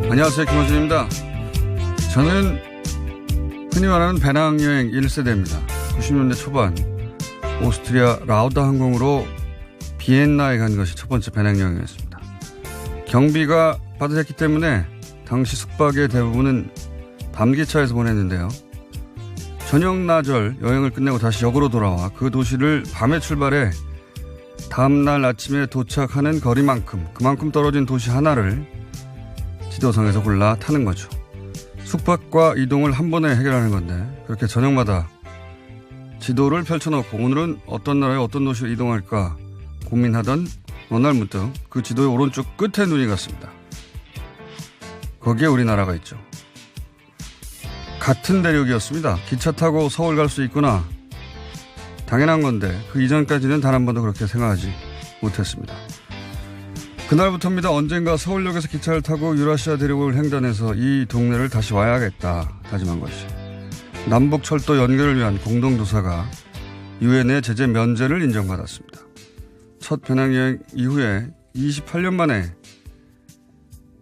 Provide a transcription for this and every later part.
안녕하세요. 김원준입니다. 저는 흔히 말하는 배낭여행 1세대입니다. 90년대 초반 오스트리아 라우다 항공으로 비엔나에 간 것이 첫 번째 배낭여행이었습니다. 경비가 빠듯했기 때문에 당시 숙박의 대부분은 밤기차에서 보냈는데요. 저녁나절 여행을 끝내고 다시 역으로 돌아와 그 도시를 밤에 출발해 다음날 아침에 도착하는 거리만큼 그만큼 떨어진 도시 하나를 지도상에서 골라 타는 거죠. 숙박과 이동을 한 번에 해결하는 건데 그렇게 저녁마다 지도를 펼쳐놓고 오늘은 어떤 나라에 어떤 도시로 이동할까 고민하던 어느 날 문득 그 지도의 오른쪽 끝에 눈이 갔습니다. 거기에 우리나라가 있죠. 같은 대륙이었습니다. 기차 타고 서울 갈 수 있구나. 당연한 건데 그 이전까지는 단 한 번도 그렇게 생각하지 못했습니다. 그날부터입니다. 언젠가 서울역에서 기차를 타고 유라시아 대륙을 횡단해서 이 동네를 다시 와야겠다 다짐한 것이. 남북철도 연결을 위한 공동조사가 유엔의 제재 면제를 인정받았습니다. 첫 배낭여행 이후에 28년 만에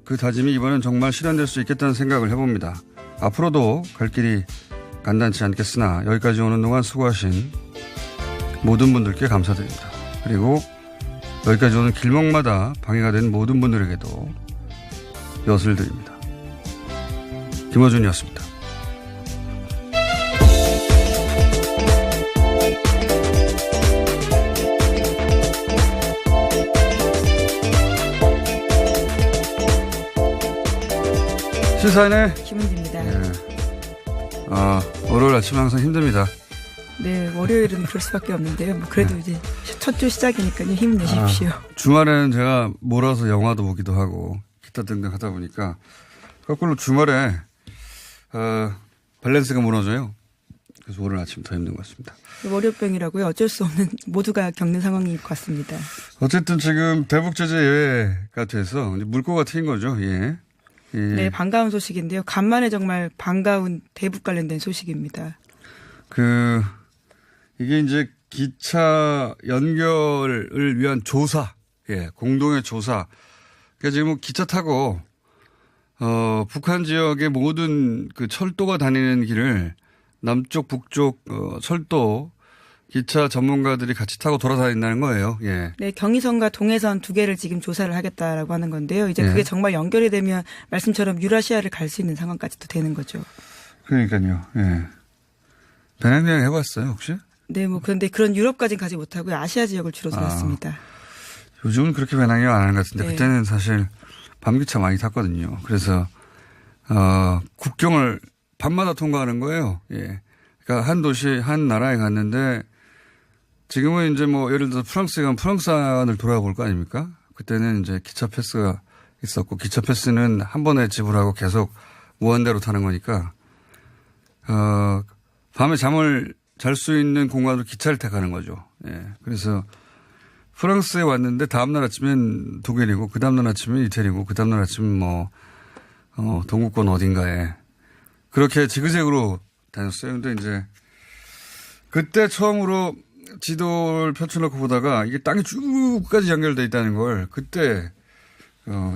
그 다짐이 이번엔 정말 실현될 수 있겠다는 생각을 해봅니다. 앞으로도 갈 길이 간단치 않겠으나 여기까지 오는 동안 수고하신 모든 분들께 감사드립니다. 그리고 여기까지 오는 길목마다 방해가 된 모든 분들에게도 엿을 드립니다. 김어준이었습니다. 시사인의 김은지입니다. 네. 월요일 아침 항상 힘듭니다. 네, 월요일은 그럴 수밖에 없는데요. 뭐 그래도 이제 첫 주 시작이니까요. 힘내십시오. 주말에는 제가 몰아서 영화도 보기도 하고 기타 등등 하다 보니까 거꾸로 주말에 밸런스가 무너져요. 그래서 월요일 아침 더 힘든 것 같습니다. 월요병이라고요. 어쩔 수 없는 모두가 겪는 상황인 것 같습니다. 어쨌든 지금 대북 제재 예외가 돼서 이제 물꼬가 트인 거죠. 예. 예. 네, 반가운 소식인데요. 간만에 정말 반가운 대북 관련된 소식입니다. 이게 이제 기차 연결을 위한 조사, 예, 공동의 조사. 그러니까 지금 기차 타고, 북한 지역의 모든 그 철도가 다니는 길을 남쪽, 북쪽, 철도 기차 전문가들이 같이 타고 돌아다닌다는 거예요. 예. 네, 경의선과 동해선 두 개를 지금 조사를 하겠다라고 하는 건데요. 이제 예. 그게 정말 연결이 되면 말씀처럼 유라시아를 갈 수 있는 상황까지도 되는 거죠. 그러니까요. 예. 배낭여행 해봤어요, 혹시? 네, 뭐 그런데 그런 유럽까지는 가지 못하고요. 아시아 지역을 주로 돌았습니다. 요즘은 그렇게 배낭여행 안 하는 것 같은데 네. 그때는 사실 밤기차 많이 탔거든요. 그래서 국경을 밤마다 통과하는 거예요. 예. 그러니까 한 도시 한 나라에 갔는데 지금은 이제 뭐 예를 들어서 프랑스에 가면 프랑스 안을 돌아볼 거 아닙니까? 그때는 이제 기차 패스가 있었고 기차 패스는 한 번에 지불하고 계속 무한대로 타는 거니까 밤에 잠을 잘 수 있는 공간으로 기차를 타가는 거죠. 예. 그래서 프랑스에 왔는데 다음날 아침엔 독일이고 그 다음날 아침엔 이태리고 그 다음날 아침은 뭐 동구권 어딘가에 그렇게 지그재그로 다녔어요. 근데 이제 그때 처음으로 지도를 펼쳐놓고 보다가 이게 땅이 쭉까지 연결돼 있다는 걸 그때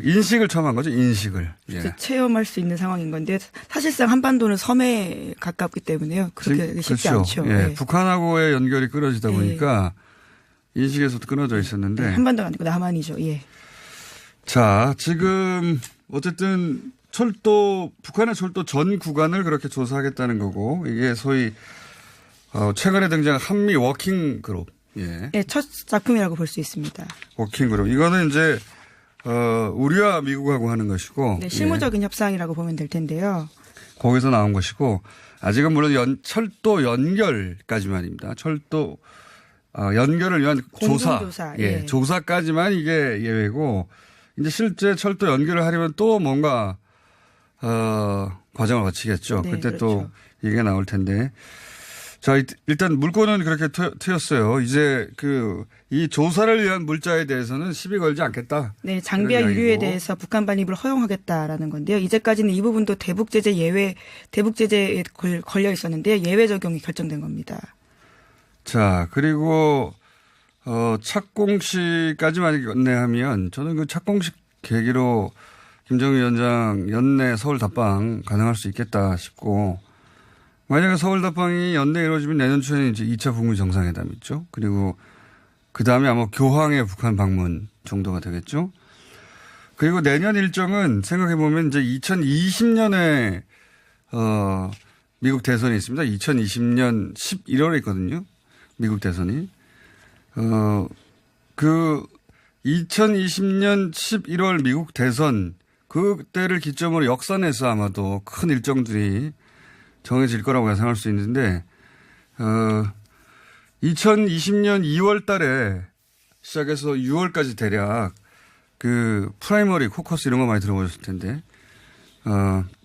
인식을 처음 한 거죠. 인식을. 예. 체험할 수 있는 상황인 건데 사실상 한반도는 섬에 가깝기 때문에요. 그렇게 쉽지 그렇죠. 않죠. 예. 네. 북한하고의 연결이 끊어지다 보니까 인식에서도 끊어져 있었는데. 네, 한반도가 아니고 남한이죠. 예. 자, 지금 어쨌든 북한의 철도 전 구간을 그렇게 조사하겠다는 거고 이게 소위 최근에 등장한 한미 워킹 그룹. 예. 네, 첫 작품이라고 볼 수 있습니다. 워킹 그룹. 이거는 이제 우리와 미국하고 하는 것이고. 네, 실무적인 협상이라고 보면 될 텐데요. 거기서 나온 것이고 아직은 물론 철도 연결까지만입니다. 철도 연결을 위한 공동조사. 예. 조사까지만 이게 예외고 이제 실제 철도 연결을 하려면 또 뭔가 과정을 거치겠죠. 네, 그때 그렇죠. 또 얘기가 나올 텐데. 자, 일단 물꼬는 그렇게 트였어요. 이제 이 조사를 위한 물자에 대해서는 시비 걸지 않겠다. 네, 장비와 유류에 대해서 북한 반입을 허용하겠다라는 건데요. 이제까지는 이 부분도 대북 제재에 걸려 있었는데요. 예외 적용이 결정된 겁니다. 자, 그리고 착공식까지만 안내하면 저는 그 착공식 계기로 김정은 위원장 연내 서울 답방 가능할 수 있겠다 싶고 만약에 서울 답방이 연내 이루어지면 내년 초에는 이제 2차 북미 정상회담 있죠. 그리고 그 다음에 아마 교황의 북한 방문 정도가 되겠죠. 그리고 내년 일정은 생각해보면 이제 2020년에, 미국 대선이 있습니다. 2020년 11월에 있거든요. 미국 대선이. 2020년 11월 미국 대선, 그때를 기점으로 역산해서 아마도 큰 일정들이 정해질 거라고 예상할 수 있는데, 2020년 2월 달에 시작해서 6월까지 대략 그 프라이머리, 코커스 이런 거 많이 들어보셨을 텐데,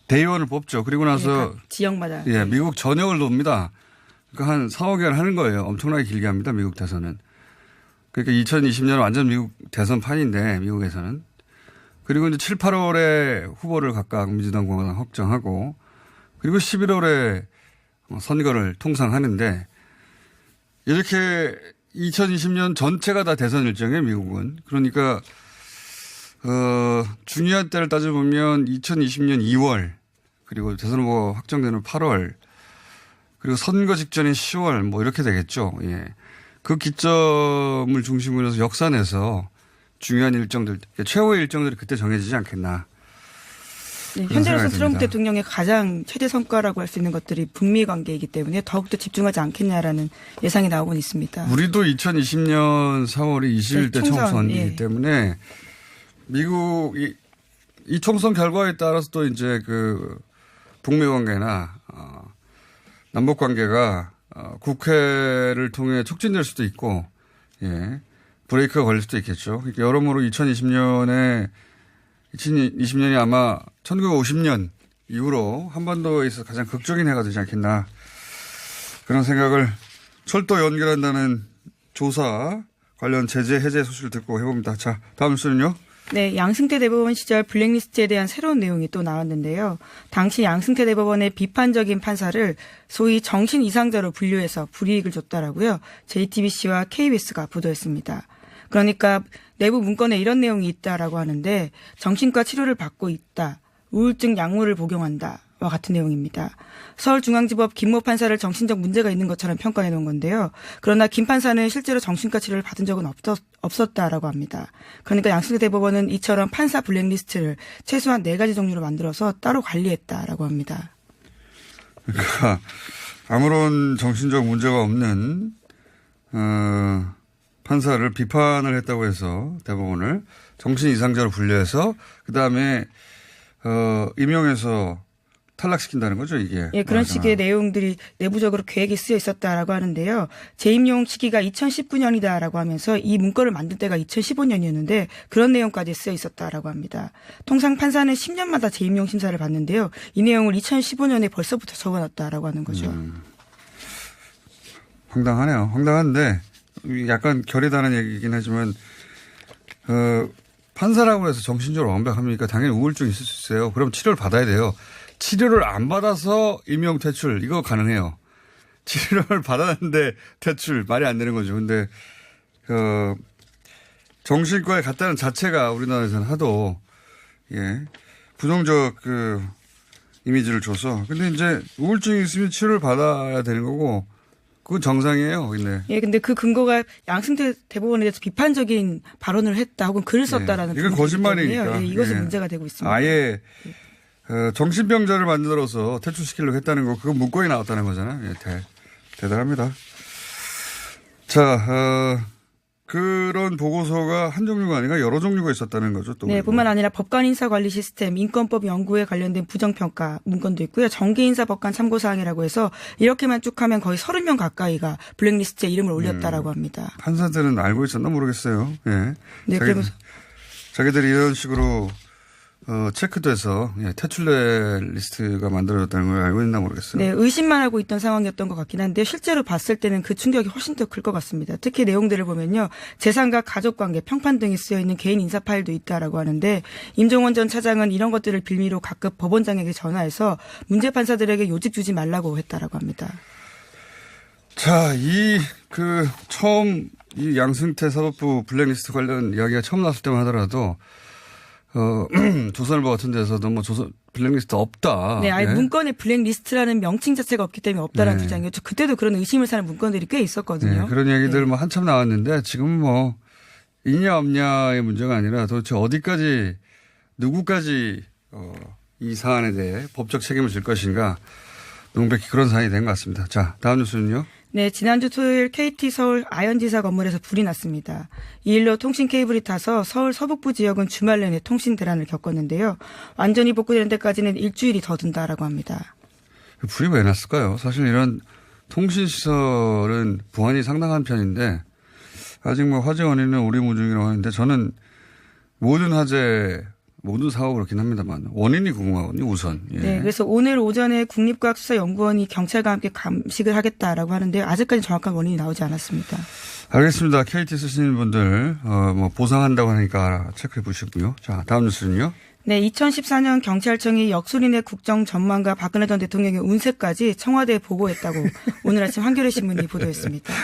대의원을 뽑죠. 그리고 나서 각 지역마다. 예, 미국 전역을 돕니다. 그러니까 한 4, 5개월 하는 거예요. 엄청나게 길게 합니다. 미국 대선은. 그러니까 2020년은 완전 미국 대선판인데 미국에서는. 그리고 이제 7, 8월에 후보를 각각 민주당, 공화당 확정하고 그리고 11월에 선거를 통상하는데 이렇게 2020년 전체가 다 대선 일정이에요. 미국은. 그러니까 중요한 때를 따져보면 2020년 2월 그리고 대선 후보 확정되는 8월 그리고 선거 직전인 10월 뭐 이렇게 되겠죠. 예. 그 기점을 중심으로 해서 역산해서 중요한 일정들, 최후의 일정들이 그때 정해지지 않겠나. 네, 현재로서 트럼프 대통령의 가장 최대 성과라고 할 수 있는 것들이 북미 관계이기 때문에 더욱더 집중하지 않겠냐라는 예상이 나오곤 있습니다. 우리도 2020년 4월이 20일대 네, 총선이기 예. 때문에 미국 이 총선 결과에 따라서 또 이제 그 북미 관계나 남북 관계가 국회를 통해 촉진될 수도 있고, 예, 브레이크가 걸릴 수도 있겠죠. 그러니까 여러모로 2020년이 아마 1950년 이후로 한반도에서 가장 극적인 해가 되지 않겠나. 그런 생각을 철도 연결한다는 조사 관련 제재 해제 소식을 듣고 해봅니다. 자, 다음 뉴스는요. 네, 양승태 대법원 시절 블랙리스트에 대한 새로운 내용이 또 나왔는데요. 당시 양승태 대법원의 비판적인 판사를 소위 정신 이상자로 분류해서 불이익을 줬다라고요. JTBC와 KBS가 보도했습니다. 그러니까 내부 문건에 이런 내용이 있다라고 하는데 정신과 치료를 받고 있다. 우울증 약물을 복용한다. 와 같은 내용입니다. 서울중앙지법 김모 판사를 정신적 문제가 있는 것처럼 평가해 놓은 건데요. 그러나 김 판사는 실제로 정신과 치료를 받은 적은 없었다라고 합니다. 그러니까 양승태 대법원은 이처럼 판사 블랙리스트를 최소한 4가지 종류로 만들어서 따로 관리했다라고 합니다. 그러니까 아무런 정신적 문제가 없는 판사를 비판을 했다고 해서 대법원을 정신 이상자로 분류해서 그다음에 임용해서 탈락시킨다는 거죠, 이게. 예, 그런 식의 내용들이 내부적으로 계획이 쓰여 있었다라고 하는데요. 재임용 시기가 2019년이다라고 하면서 이 문건을 만들 때가 2015년이었는데 그런 내용까지 쓰여 있었다라고 합니다. 통상 판사는 10년마다 재임용 심사를 받는데요. 이 내용을 2015년에 벌써부터 적어놨다라고 하는 거죠. 황당하네요. 황당한데 약간 결이 다른 얘기긴 하지만 판사라고 해서 정신적으로 완벽합니까? 당연히 우울증이 있을 수 있어요. 그럼 치료를 받아야 돼요. 치료를 안 받아서 임용 퇴출 이거 가능해요. 치료를 받았는데 퇴출 말이 안 되는 거죠. 근데 정신과에 갔다는 자체가 우리나라에서는 하도 부정적 이미지를 줘서 근데 이제 우울증이 있으면 치료를 받아야 되는 거고 그건 정상이에요. 근데 그 근거가 양승태 대법원에 대해서 비판적인 발언을 했다 혹은 글을 썼다라는 이건 거짓말이니까. 이것이 문제가 되고 있습니다. 아예 정신병자를 만들어서 퇴출시키려고 했다는 거, 그건 문건이 나왔다는 거잖아요. 대단합니다. 자, 그런 보고서가 한 종류가 아니라 여러 종류가 있었다는 거죠. 또. 네, 뿐만 아니라 법관 인사관리 시스템, 인권법 연구에 관련된 부정평가 문건도 있고요. 정계인사 법관 참고사항이라고 해서 이렇게만 쭉 하면 거의 30명 가까이가 블랙리스트에 이름을 올렸다라고 합니다. 판사들은 알고 있었나 모르겠어요. 예. 네, 자기들이 이런 식으로 체크돼서 퇴출될 리스트가 만들어졌다는 걸 알고 있나 모르겠어요. 네, 의심만 하고 있던 상황이었던 것 같긴 한데 실제로 봤을 때는 그 충격이 훨씬 더 클 것 같습니다. 특히 내용들을 보면요. 재산과 가족관계, 평판 등이 쓰여있는 개인 인사 파일도 있다라고 하는데 임종원 전 차장은 이런 것들을 빌미로 각급 법원장에게 전화해서 문제 판사들에게 요직 주지 말라고 했다라고 합니다. 자, 처음 이 양승태 사법부 블랙리스트 관련 이야기가 처음 나왔을 때만 하더라도 조선일보 같은 데서도 뭐 블랙리스트 없다. 네, 아예 예. 문건에 블랙리스트라는 명칭 자체가 없기 때문에 없다라는 네. 주장이었죠. 그때도 그런 의심을 사는 문건들이 꽤 있었거든요. 네, 그런 얘기들 뭐 한참 나왔는데 지금은 뭐 있냐 없냐의 문제가 아니라 도대체 어디까지 누구까지 이 사안에 대해 법적 책임을 질 것인가 명백히 그런 사안이 된 것 같습니다. 자, 다음 뉴스는요. 네, 지난주 토요일 KT 서울 아현지사 건물에서 불이 났습니다. 이 일로 통신 케이블이 타서 서울 서북부 지역은 주말 내내 통신 대란을 겪었는데요. 완전히 복구되는 데까지는 일주일이 더 든다라고 합니다. 불이 왜 났을까요? 사실 이런 통신시설은 보안이 상당한 편인데 아직 뭐 화재 원인은 오리무중이라고 하는데 저는 모든 사고가 그렇긴 합니다만 원인이 궁금하거든요, 우선. 예. 네, 그래서 오늘 오전에 국립과학수사연구원이 경찰과 함께 감식을 하겠다라고 하는데 아직까지 정확한 원인이 나오지 않았습니다. 알겠습니다. KT 쓰시는 분들 뭐 보상한다고 하니까 체크해 보시고요. 자, 다음 뉴스는요. 네, 2014년 경찰청이 역술인의 국정 전망과 박근혜 전 대통령의 운세까지 청와대에 보고했다고 오늘 아침 한겨레 신문이 보도했습니다.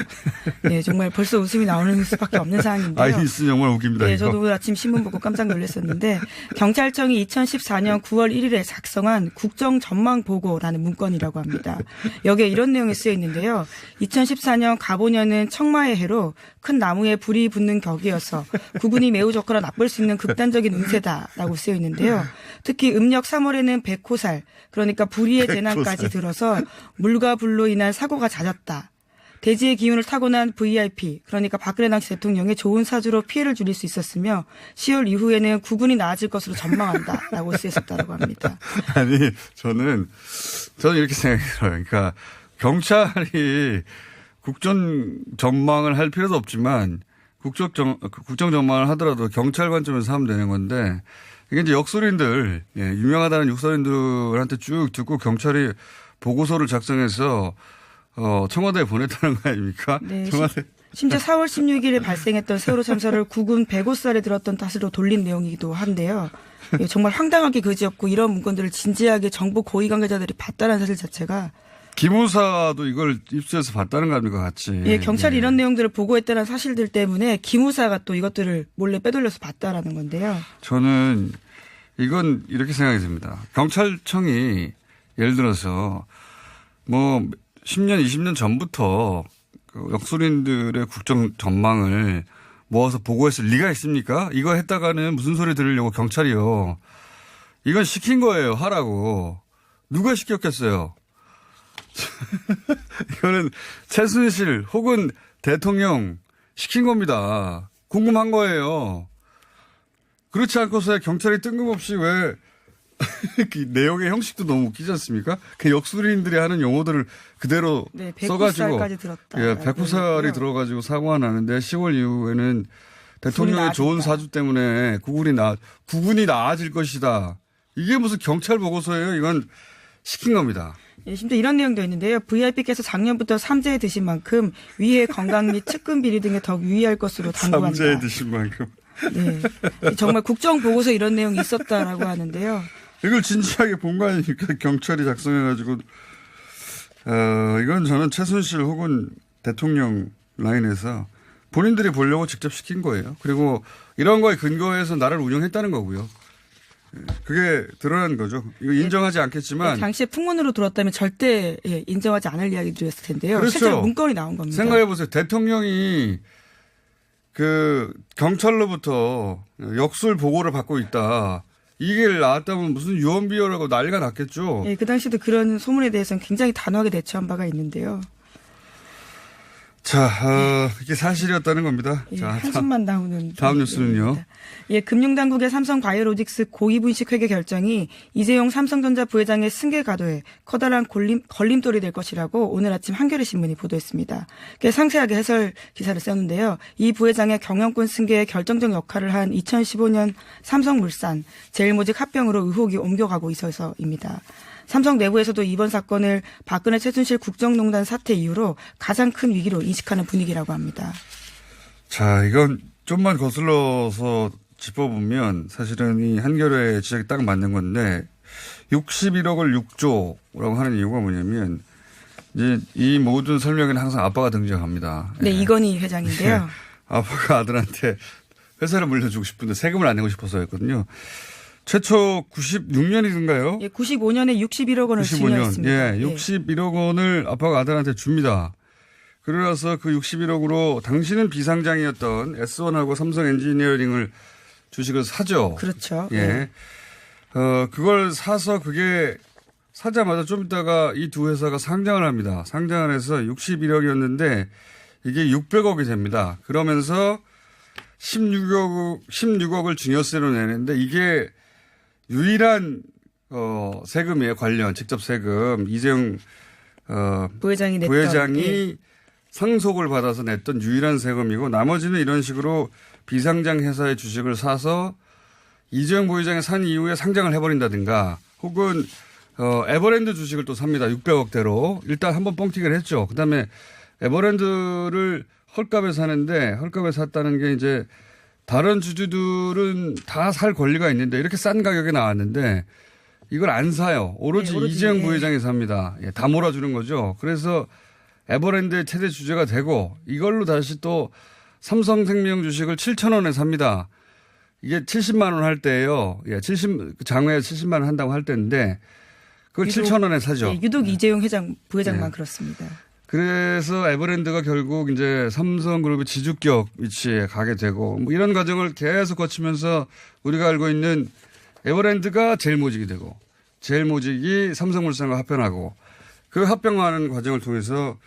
네, 정말 벌써 웃음이 나오는 수밖에 없는 상황인데요. 이 뉴스 정말 웃깁니다. 네, 이거. 저도 오늘 아침 신문 보고 깜짝 놀랐었는데 경찰청이 2014년 9월 1일에 작성한 국정 전망 보고라는 문건이라고 합니다. 여기에 이런 내용이 쓰여 있는데요. 2014년 가보년은 청마의 해로 큰 나무에 불이 붙는 격이어서 구분이 매우 좋거나 나쁠 수 있는 극단적인 운세다라고 쓰여 있는데요. 특히 음력 3월에는 백호살, 그러니까 불의의 재난까지 들어서 물과 불로 인한 사고가 잦았다. 대지의 기운을 타고난 VIP, 그러니까 박근혜 당시 대통령의 좋은 사주로 피해를 줄일 수 있었으며 10월 이후에는 구분이 나아질 것으로 전망한다라고 쓰였었다고 합니다. 아니, 저는 이렇게 생각해요. 그러니까 경찰이 국정 전망을 할 필요도 없지만 국정 전망을 하더라도 경찰 관점에서 하면 되는 건데 이게 이제 역술인들, 유명하다는 역술인들한테 쭉 듣고 경찰이 보고서를 작성해서 청와대에 보냈다는 거 아닙니까? 네, 청와대. 심지어 4월 16일에 발생했던 세월호 참사를 국군 105살에 들었던 탓으로 돌린 내용이기도 한데요. 정말 황당하게 그지없고 이런 문건들을 진지하게 정부 고위 관계자들이 봤다는 사실 자체가 기무사도 이걸 입수해서 봤다는 거 아닙니까, 같이. 예, 경찰이 이런 내용들을 보고했다는 사실들 때문에 기무사가 또 이것들을 몰래 빼돌려서 봤다라는 건데요. 저는 이건 이렇게 생각이 듭니다. 경찰청이 예를 들어서 뭐 10년, 20년 전부터 그 역술인들의 국정 전망을 모아서 보고했을 리가 있습니까? 이거 했다가는 무슨 소리 들으려고 경찰이요. 이건 시킨 거예요, 하라고. 누가 시켰겠어요? 이거는 최순실 혹은 대통령 시킨 겁니다. 궁금한 거예요. 그렇지 않고서야 경찰이 뜬금없이 왜 그 내용의 형식도 너무 웃기지 않습니까? 그 역술인들이 하는 용어들을 그대로 네, 써가지고 109살까지 들었다. 예, 109살이 들어가지고 사고가 나는데 10월 이후에는 대통령의 좋은 사주 때문에 구군이 나아질 것이다. 이게 무슨 경찰 보고서예요? 이건 시킨 겁니다. 예, 심지어 이런 내용도 있는데요. VIP께서 작년부터 삼재에 드신 만큼 위해 건강 및 측근 비리 등에 더욱 유의할 것으로 당부한다. 삼재에 드신 만큼. 네, 정말 국정 보고서 이런 내용이 있었다라고 하는데요. 이걸 진지하게 본 거 아닙니까? 경찰이 작성해가지고. 이건 저는 최순실 혹은 대통령 라인에서 본인들이 보려고 직접 시킨 거예요. 그리고 이런 거에 근거해서 나라를 운영했다는 거고요. 그게 드러난 거죠. 이거 인정하지 않겠지만. 네, 당시에 풍문으로 들었다면 절대 인정하지 않을 이야기들이었을 텐데요. 그렇죠. 실제로 문건이 나온 겁니다. 생각해 보세요. 대통령이 그 경찰로부터 역술 보고를 받고 있다. 이게 나왔다면 무슨 유언비어라고 난리가 났겠죠. 예, 그 당시도 그런 소문에 대해서는 굉장히 단호하게 대처한 바가 있는데요. 자, 이게 사실이었다는 겁니다. 예, 자, 한숨만 나오는. 다음 뉴스는요. 예, 금융당국의 삼성바이오로직스 고위분식 회계 결정이 이재용 삼성전자 부회장의 승계 가도에 커다란 걸림돌이 될 것이라고 오늘 아침 한겨레 신문이 보도했습니다. 상세하게 해설 기사를 썼는데요. 이 부회장의 경영권 승계에 결정적 역할을 한 2015년 삼성물산 제일모직 합병으로 의혹이 옮겨가고 있어서입니다. 삼성 내부에서도 이번 사건을 박근혜 최순실 국정농단 사태 이후로 가장 큰 위기로 인식하는 분위기라고 합니다. 자, 이건 좀만 거슬러서 짚어보면 사실은 이 한겨레 지적이 딱 맞는 건데 61억을 6조라고 하는 이유가 뭐냐면 이제 이 모든 설명에는 항상 아빠가 등장합니다. 네, 예. 이건희 회장인데요. 아빠가 아들한테 회사를 물려주고 싶은데 세금을 안 내고 싶어서였거든요. 최초 96년이든가요? 예, 95년에 61억 원을 95년. 증여했습니다. 예, 61억 원을 아빠가 아들한테 줍니다. 그러나서 그 61억으로 당신은 비상장이었던 S1하고 삼성 엔지니어링을 주식을 사죠. 그렇죠. 예. 그걸 사서 그게 사자마자 좀 있다가 이 두 회사가 상장을 합니다. 상장을 해서 61억이었는데 이게 600억이 됩니다. 그러면서 16억을 증여세로 내는데 이게 유일한 세금이에요. 관련 직접 세금. 이재용 부회장이 냈던. 부회장이 상속을 받아서 냈던 유일한 세금이고 나머지는 이런 식으로 비상장 회사의 주식을 사서 이재용 부회장이 산 이후에 상장을 해버린다든가 혹은 에버랜드 주식을 또 삽니다. 600억대로. 일단 한번 뻥튀기를 했죠. 그다음에 에버랜드를 헐값에 사는데 헐값에 샀다는 게 이제 다른 주주들은 다 살 권리가 있는데 이렇게 싼 가격에 나왔는데 이걸 안 사요. 오로지 이재용 부회장이 삽니다. 예, 다 몰아주는 거죠. 그래서 에버랜드의 최대 주주가 되고 이걸로 다시 또 삼성생명 주식을 7,000원에 삽니다. 이게 70만 원 할 때예요. 예, 장외에 70만 원 한다고 할 때인데 그걸 7,000원에 사죠. 예, 유독 이재용 부회장만 그렇습니다. 그래서 에버랜드가 결국 이제 삼성그룹의 지주격 위치에 가게 되고 뭐 이런 과정을 계속 거치면서 우리가 알고 있는 에버랜드가 제일모직이 되고 제일모직이 삼성물산과 합병하고 그 합병하는 과정을 통해서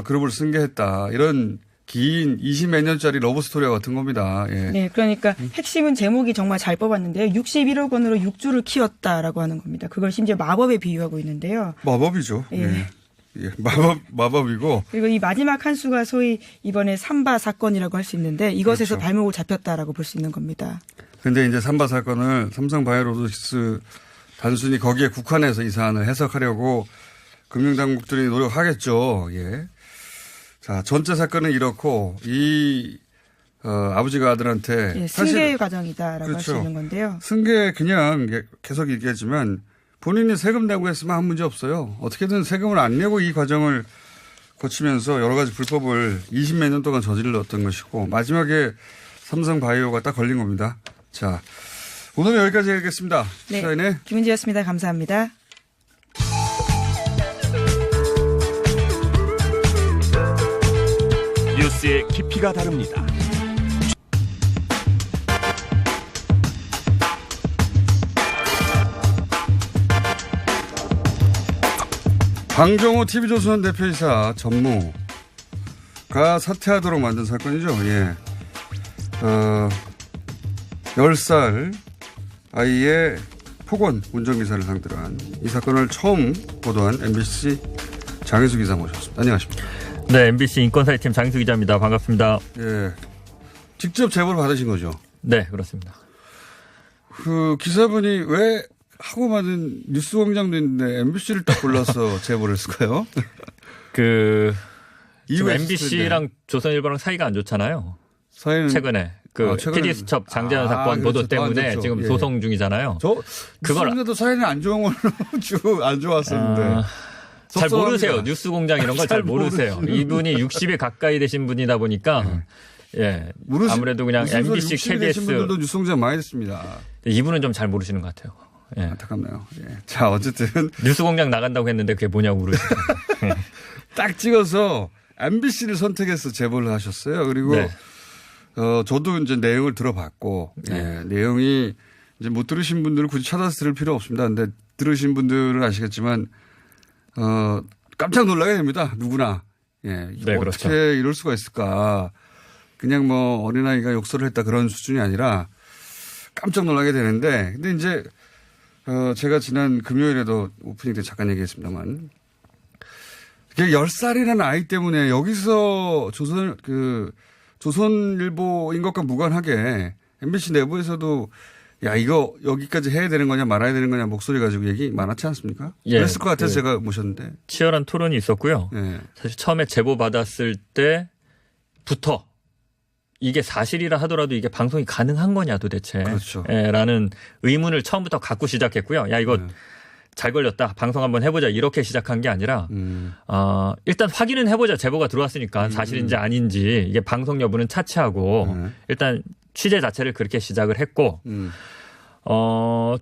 그룹을 승계했다. 이런 긴 20몇 년짜리 러브스토리와 같은 겁니다. 예. 네, 그러니까 핵심은 제목이 정말 잘 뽑았는데요. 61억 원으로 6주를 키웠다라고 하는 겁니다. 그걸 심지어 마법에 비유하고 있는데요. 마법이죠. 예. 예. 예. 마법이고. 그리고 이 마지막 한 수가 소위 이번에 삼바 사건이라고 할 수 있는데 이것에서 그렇죠. 발목을 잡혔다라고 볼 수 있는 겁니다. 근데 이제 삼바 사건을 삼성바이오로직스 단순히 거기에 국한해서 이 사안을 해석하려고 금융당국들이 노력하겠죠. 예. 자, 전체 사건은 이렇고 아버지가 아들한테 예, 사실 승계 과정이다라고 할 수 그렇죠. 있는 건데요. 승계 그냥 계속 얘기하지만 본인이 세금 내고 했으면 아무 문제 없어요. 어떻게든 세금을 안 내고 이 과정을 거치면서 여러 가지 불법을 20몇 년 동안 저질렀던 것이고 마지막에 삼성바이오가 딱 걸린 겁니다. 자, 오늘은 여기까지 하겠습니다. 네, 시사인의 김은지였습니다. 감사합니다. 뉴스의 깊이가 다릅니다. 방종호 TV조선 대표이사 전무가 사퇴하도록 만든 사건이죠. 예. 10살 아이의 폭언 운전기사를 상대로 한 이 사건을 처음 보도한 MBC 장혜수 기자 모셨습니다. 안녕하십니까. 네, MBC 인권사회팀 장희수 기자입니다. 반갑습니다. 예. 직접 제보를 받으신 거죠? 네, 그렇습니다. 그 기사분이 왜 하고 많은 뉴스공장도 있는데 MBC를 딱 골라서 제보를 했을까요? 지금 이유가 MBC랑 조선일보랑 사이가 안 좋잖아요. 사회는 최근에 PD 수첩 장재현 사건 보도 그렇죠. 더안 때문에 좋죠. 지금 예. 소송 중이잖아요. 그걸 사회는 안 좋은 걸로 안 좋았었는데. 잘 섭섭합니다. 모르세요. 뉴스공장 이런 걸 잘 모르세요. 이분이 60에 가까이 되신 분이다 보니까 예, 아무래도 그냥 MBC, KBS 분들도 뉴스공장 많이 됐습니다. 이분은 좀 잘 모르시는 것 같아요. 예. 안타깝네요. 예. 자, 어쨌든 뉴스공장 나간다고 했는데 그게 뭐냐고 물으시죠. 딱 찍어서 MBC를 선택해서 제보를 하셨어요. 그리고 네. 저도 이제 내용을 들어봤고 예, 내용이 이제 못 들으신 분들은 굳이 찾아서 들을 필요 없습니다. 근데 들으신 분들은 아시겠지만 깜짝 놀라게 됩니다. 누구나. 예. 네, 어떻게 그렇죠. 이럴 수가 있을까. 그냥 뭐 어린아이가 욕설을 했다 그런 수준이 아니라 깜짝 놀라게 되는데 근데 이제 제가 지난 금요일에도 오프닝 때 잠깐 얘기했습니다만 10살이라는 아이 때문에 여기서 조선일보인 것과 무관하게 MBC 내부에서도 야 이거 여기까지 해야 되는 거냐 말아야 되는 거냐 목소리 가지고 얘기 많았지 않습니까? 예, 그랬을 것 같아서 제가 모셨는데. 치열한 토론이 있었고요. 예. 사실 처음에 제보 받았을 때부터 이게 사실이라 하더라도 이게 방송이 가능한 거냐 도대체. 그렇죠. 라는 의문을 처음부터 갖고 시작했고요. 야 이거 잘 걸렸다. 방송 한번 해보자. 이렇게 시작한 게 아니라 일단 확인은 해보자. 제보가 들어왔으니까 사실인지 아닌지 이게 방송 여부는 차치하고 일단 취재 자체를 그렇게 시작을 했고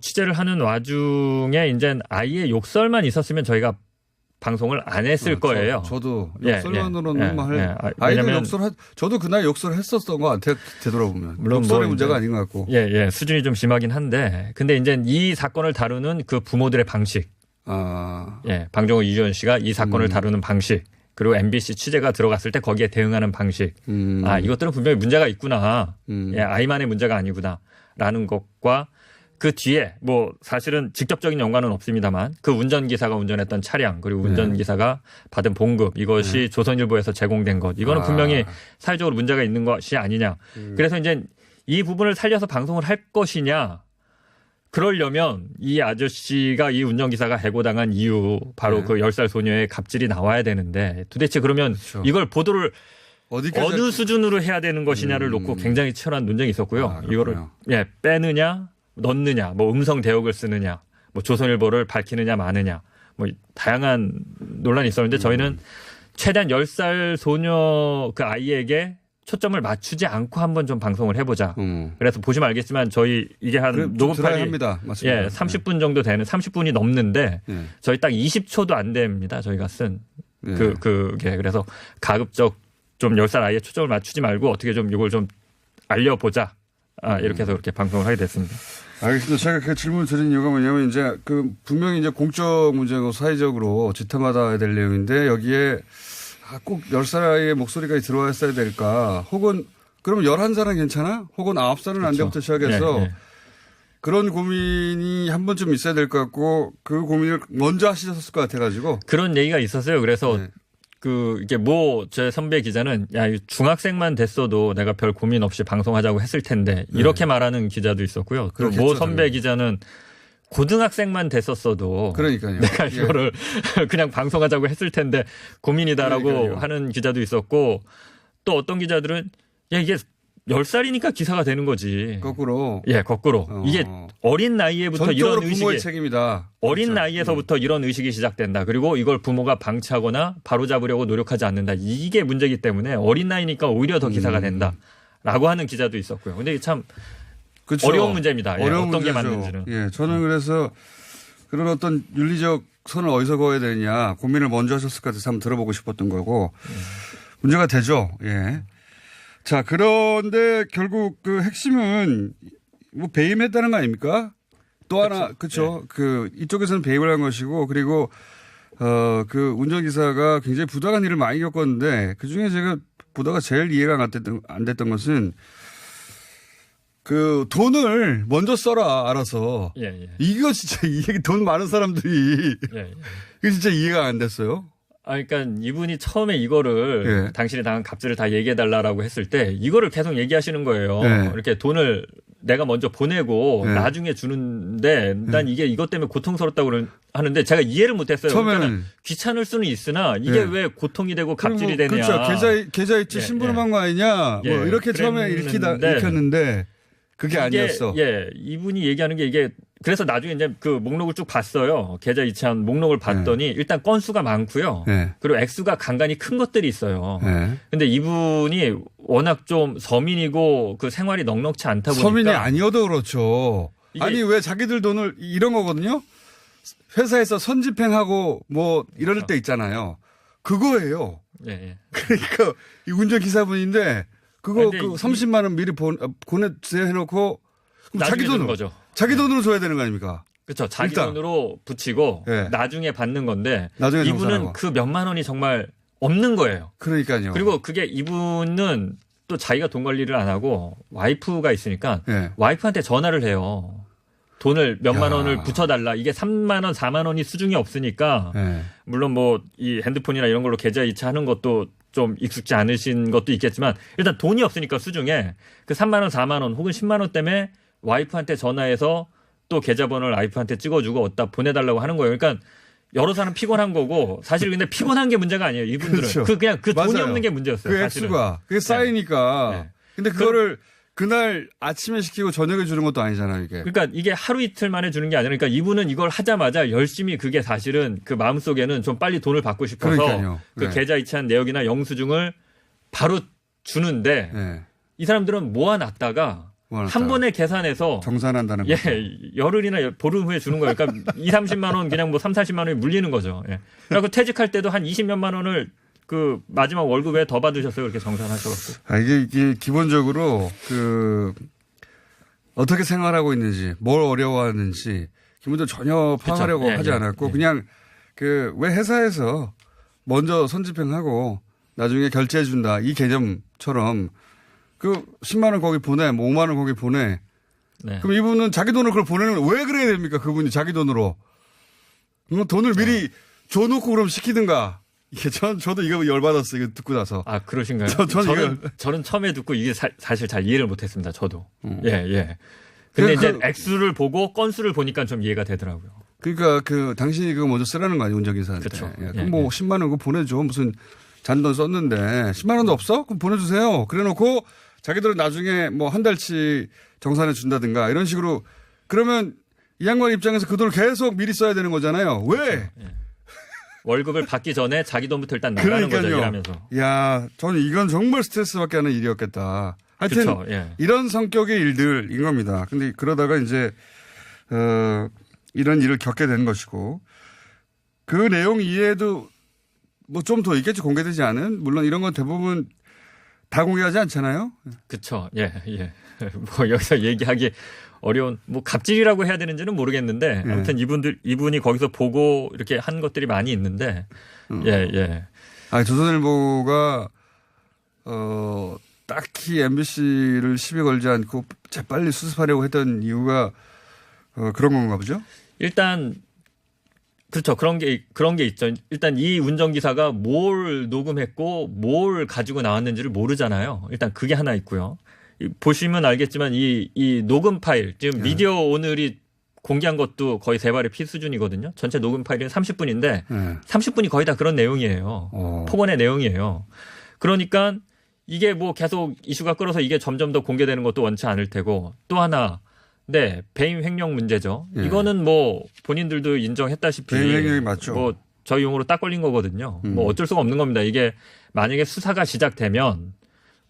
취재를 하는 와중에 이제 아이의 욕설만 있었으면 저희가 방송을 안 했을 거예요. 저도 예, 욕설만으로는 예, 뭐 예. 아이들 왜냐면 저도 그날 욕설 했었던 거 같아 되돌아보면. 물론 욕설의 뭐 문제가 이제 아닌 것 같고. 예, 수준이 좀 심하긴 한데 근데 이제 이 사건을 다루는 그 부모들의 방식. 방종호 이주연 씨가 이 사건을 다루는 방식. 그리고 MBC 취재가 들어갔을 때 거기에 대응하는 방식. 이것들은 분명히 문제가 있구나. 아이만의 문제가 아니구나라는 것과 그 뒤에 뭐 사실은 직접적인 연관은 없습니다만 그 운전기사가 운전했던 차량 그리고 운전기사가 받은 봉급 이것이 조선일보에서 제공된 것 이거는 분명히 사회적으로 문제가 있는 것이 아니냐. 그래서 이제 이 부분을 살려서 방송을 할 것이냐. 그러려면 이 아저씨가 이 운전기사가 해고당한 이유 바로 그 10살 소녀의 갑질이 나와야 되는데 도대체 그러면 그렇죠. 이걸 보도를 어디까지 어느 수준으로 해야 되는 것이냐를 놓고 굉장히 치열한 논쟁이 있었고요. 이거를 빼느냐 넣느냐 뭐 음성 대역을 쓰느냐 뭐 조선일보를 밝히느냐 마느냐 뭐 다양한 논란이 있었는데 저희는 최대한 10살 소녀 그 아이에게 초점을 맞추지 않고 한번 좀 방송을 해보자. 그래서 보시면 알겠지만 저희 이게 한 녹음판이 합니다. 맞습니다. 30분 정도 되는 30분이 넘는데 저희 딱 20초도 안 됩니다. 저희가 쓴 그게 그래서 가급적 좀 10살 아이에 초점을 맞추지 말고 어떻게 좀 이걸 좀 알려보자. 이렇게 해서 그렇게 방송을 하게 됐습니다. 알겠습니다. 제가 그 질문을 드린 이유가 뭐냐면 이제 그 분명히 이제 공적 문제고 사회적으로 지탄받아야 될 내용인데 여기에 꼭 10살 아이의 목소리가 들어왔어야 될까? 혹은 그럼 11살은 괜찮아? 혹은 9살은 안 돼부터 시작해서 그런 고민이 한 번쯤 있어야 될 것 같고 그 고민을 먼저 하셨을 것 같아가지고 그런 얘기가 있었어요. 그래서 이게 제 선배 기자는 중학생만 됐어도 내가 별 고민 없이 방송하자고 했을 텐데 이렇게 말하는 기자도 있었고요. 그리고 선배 기자는 고등학생만 됐었어도 그러니까요. 내가 이거를 그냥 방송하자고 했을 텐데 고민이다라고 그러니까요. 하는 기자도 있었고 또 어떤 기자들은 이게 10살이니까 기사가 되는 거지. 거꾸로. 거꾸로. 이게 어린 나이에부터 이런 부모의 의식이 책임이다. 어린 그렇죠. 나이에서부터 이런 의식이 시작된다. 그리고 이걸 부모가 방치하거나 바로잡으려고 노력하지 않는다. 이게 문제이기 때문에 어린 나이니까 오히려 더 기사가 된다라고 하는 기자도 있었고요. 근데 참 그렇죠. 어려운 문제입니다. 어려운 어떤 게 문제죠. 맞는지는. 저는 그래서 그런 어떤 윤리적 선을 어디서 그어야 되느냐 고민을 먼저 하셨을 것 같아서 한번 들어보고 싶었던 거고 문제가 되죠. 자, 그런데 결국 그 핵심은 뭐 배임했다는 거 아닙니까? 또 하나, 그렇죠. 이쪽에서는 배임을 한 것이고 그리고 그 운전기사가 굉장히 부당한 일을 많이 겪었는데 그 중에 제가 보다가 제일 이해가 안 됐던 것은 그 돈을 먼저 써라 알아서. 이거 진짜 돈 많은 사람들이 이거 진짜 이해가 안 됐어요. 그러니까 이분이 처음에 이거를 당신이 당한 갑질을 다 얘기해달라고 했을 때 이거를 계속 얘기하시는 거예요. 이렇게 돈을 내가 먼저 보내고 나중에 주는데 난 이게 이것 때문에 고통스럽다고 하는데 제가 이해를 못했어요. 처음에는 귀찮을 수는 있으나 이게 왜 고통이 되고 갑질이 되냐. 그렇죠. 계좌이체 신분한 거 아니냐. 뭐 이렇게 처음에 읽혔는데 그게 아니었어. 이분이 얘기하는 게 이게 그래서 나중에 이제 그 목록을 쭉 봤어요. 계좌 이체한 목록을 봤더니 일단 건수가 많고요. 그리고 액수가 간간히 큰 것들이 있어요. 근데 이분이 워낙 좀 서민이고 그 생활이 넉넉치 않다 보니까. 서민이 아니어도 그렇죠. 아니 왜 자기들 돈을 이런 거거든요. 회사에서 선집행하고 뭐 이럴 때 있잖아요. 그거예요. 그러니까 이 운전기사분인데 그거 30만 원 미리 보내주세요 해놓고 자기 돈으로 거죠. 자기 돈으로 줘야 되는 거 아닙니까? 그렇죠. 자기 돈으로 붙이고 나중에 받는 건데 이분은 그 몇만 원이 정말 없는 거예요. 그러니까요. 그리고 그게 이분은 또 자기가 돈 관리를 안 하고 와이프가 있으니까 와이프한테 전화를 해요. 돈을 몇만 원을 붙여달라. 이게 3만 원, 4만 원이 수중이 없으니까 물론 뭐 이 핸드폰이나 이런 걸로 계좌 이체하는 것도 좀 익숙지 않으신 것도 있겠지만 일단 돈이 없으니까 수중에 그 3만 원, 4만 원 혹은 10만 원 때문에 와이프한테 전화해서 또 계좌번호를 와이프한테 찍어주고 어디다 보내달라고 하는 거예요. 그러니까 여러 사람 피곤한 거고 사실 근데 피곤한 게 문제가 아니에요. 이분들은. 그렇죠. 그냥 그 돈이 맞아요. 없는 게 문제였어요. 그 액수가. 그게 쌓이니까. 근데 그거를 그날 아침에 시키고 저녁에 주는 것도 아니잖아요, 이게. 그러니까 이게 하루 이틀 만에 주는 게 아니라 그러니까 이분은 이걸 하자마자 열심히 그게 사실은 그 마음속에는 좀 빨리 돈을 받고 싶어서 그러니까요. 그 네. 계좌 이체한 내역이나 영수증을 바로 주는데 네. 이 사람들은 모아놨다가 한 번에 계산해서 정산한다는 예, 거죠. 열흘이나 보름 후에 주는 거예요. 그러니까 2, 30만 원 그냥 뭐 3, 40만 원이 물리는 거죠. 예. 그래서 퇴직할 때도 한 20몇만 원을 그 마지막 월급에 더 받으셨어요. 그렇게 정산하셔서. 아, 이게 기본적으로 어떻게 생활하고 있는지, 뭘 어려워하는지 기본적으로 전혀 파악하려고 그쵸. 예, 하지 예, 않았고 예. 그냥 왜 회사에서 먼저 선집행하고 나중에 결제해 준다 이 개념처럼 10만 원 거기 보내, 뭐 5만 원 거기 보내. 네. 그럼 이분은 자기 돈으로 그걸 보내는 왜 그래야 됩니까? 그분이 자기 돈으로. 돈을 미리 줘놓고 그럼 시키든가. 이게 저도 이거 열받았어요. 이거 듣고 나서. 아, 그러신가요? 저는 처음에 듣고 이게 사실 잘 이해를 못했습니다. 저도. 예. 근데 이제 액수를 보고 건수를 보니까 좀 이해가 되더라고요. 그러니까 당신이 그거 먼저 쓰라는 거 아니에요, 운전기사한테. 그렇죠. 예. 예, 그럼 뭐 10만 원 그거 보내줘. 무슨 잔돈 썼는데 10만 원도 없어? 그럼 보내주세요. 그래놓고 자기들은 나중에 뭐 한 달치 정산해 준다든가 이런 식으로 그러면 이 양반 입장에서 그 돈을 계속 미리 써야 되는 거잖아요. 왜? 그렇죠. 예. 월급을 받기 전에 자기 돈부터 일단 나가는 거죠. 일하면서. 야, 저는 이건 정말 스트레스 받게 하는 일이었겠다. 하여튼 그쵸, 예. 이런 성격의 일들인 겁니다. 근데 그러다가 이제 이런 일을 겪게 된 것이고 그 내용 이외에도 뭐 좀 더 있겠지 공개되지 않은 물론 이런 건 대부분 다 공개하지 않잖아요. 그쵸. 예. 뭐 여기서 얘기하기 어려운 뭐 갑질이라고 해야 되는지는 모르겠는데 아무튼 이분이 거기서 보고 이렇게 한 것들이 많이 있는데 예. 아, 조선일보가 딱히 MBC를 시비 걸지 않고 재빨리 수습하려고 했던 이유가 그런 건가 보죠? 일단 그렇죠. 그런 게 있죠. 일단 이 운전기사가 뭘 녹음했고 뭘 가지고 나왔는지를 모르잖아요. 일단 그게 하나 있고요. 보시면 알겠지만 이 녹음 파일, 지금 미디어 오늘이 공개한 것도 거의 세 발의 피 수준이거든요. 전체 녹음 파일은 30분인데 30분이 거의 다 그런 내용이에요. 폭언의 내용이에요. 그러니까 이게 뭐 계속 이슈가 끌어서 이게 점점 더 공개되는 것도 원치 않을 테고 또 하나 네, 배임 횡령 문제죠. 예. 이거는 뭐 본인들도 인정했다시피 배임 횡령이 맞죠. 뭐 저희 용어로 딱 걸린 거거든요. 뭐 어쩔 수가 없는 겁니다. 이게 만약에 수사가 시작되면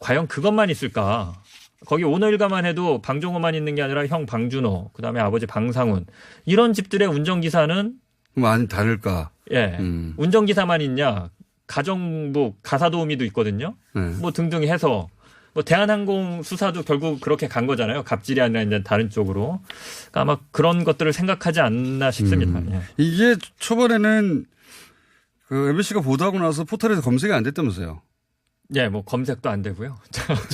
과연 그것만 있을까? 거기 오너일가만 해도 방종호만 있는 게 아니라 형 방준호, 그다음에 아버지 방상훈 이런 집들의 운전기사는 많이 다를까? 예, 운전기사만 있냐? 가정부 가사도우미도 있거든요. 뭐 등등 해서 뭐 대한항공 수사도 결국 그렇게 간 거잖아요. 갑질이 아니라 이제 다른 쪽으로. 그러니까 아마 그런 것들을 생각하지 않나 싶습니다. 예. 이게 초반에는 MBC가 보도하고 나서 포털에서 검색이 안 됐다면서요? 예, 뭐 검색도 안 되고요.